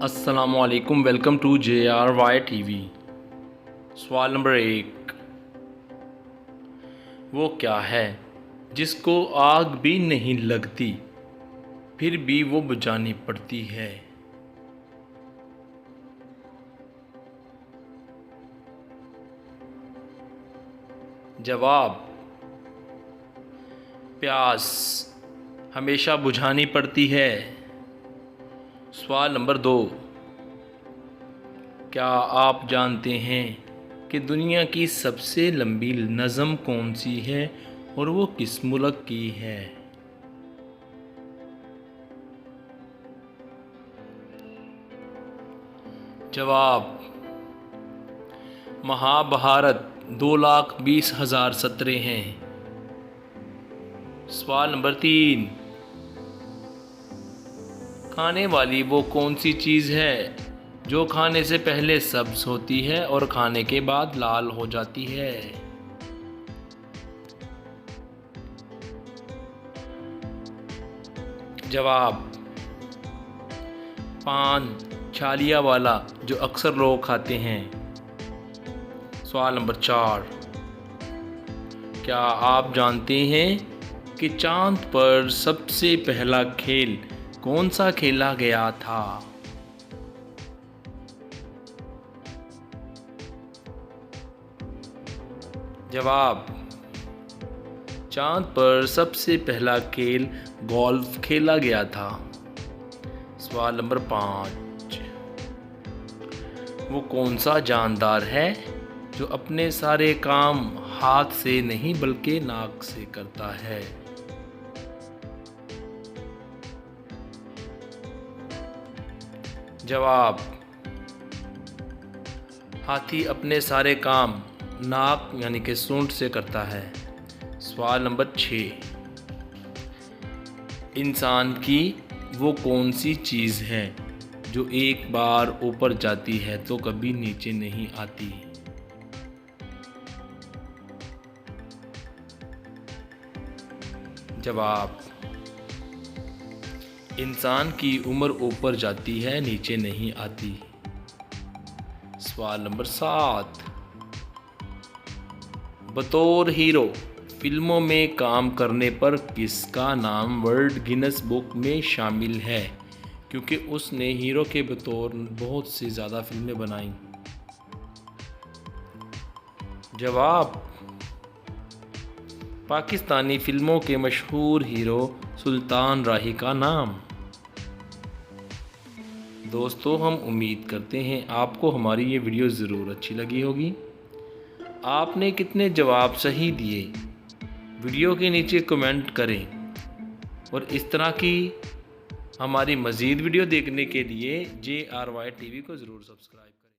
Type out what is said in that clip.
अस्सलामुअलैकुम, welcome to JRY TV। सवाल number 1, वो क्या है जिसको आग भी नहीं लगती फिर भी वो बुझानी पड़ती है? जवाब, प्यास हमेशा बुझानी पड़ती है। सवाल नंबर 2, क्या आप जानते हैं कि दुनिया की सबसे लंबी नज़म कौन सी है और वो किस मुल्क की है? जवाब, महाभारत 2,20,000 सतरें हैं। सवाल नंबर 3, खाने वाली वो कौन सी चीज़ है जो खाने से पहले सब्ज होती है और खाने के बाद लाल हो जाती है? जवाब, पान छालिया वाला जो अक्सर लोग खाते हैं। सवाल नंबर 4, क्या आप जानते हैं कि चांद पर सबसे पहला खेल कौन सा खेला गया था? जवाब, चांद पर सबसे पहला खेल गोल्फ खेला गया था। सवाल नंबर 5, वो कौन सा जानदार है जो अपने सारे काम हाथ से नहीं बल्कि नाक से करता है? जवाब, हाथी अपने सारे काम नाक यानी कि सूंड से करता है। सवाल नंबर 6, इंसान की वो कौन सी चीज़ है जो एक बार ऊपर जाती है तो कभी नीचे नहीं आती? जवाब, इंसान की उम्र ऊपर जाती है नीचे नहीं आती। सवाल नंबर 7, बतौर हीरो फिल्मों में काम करने पर किसका नाम वर्ल्ड गिनेस बुक में शामिल है, क्योंकि उसने हीरो के बतौर बहुत सी ज़्यादा फिल्में बनाई? जवाब, पाकिस्तानी फिल्मों के मशहूर हीरो सुल्तान राही का नाम। दोस्तों, हम उम्मीद करते हैं आपको हमारी ये वीडियो ज़रूर अच्छी लगी होगी। आपने कितने जवाब सही दिए वीडियो के नीचे कमेंट करें और इस तरह की हमारी मज़ीद वीडियो देखने के लिए JRY TV को ज़रूर सब्सक्राइब करें।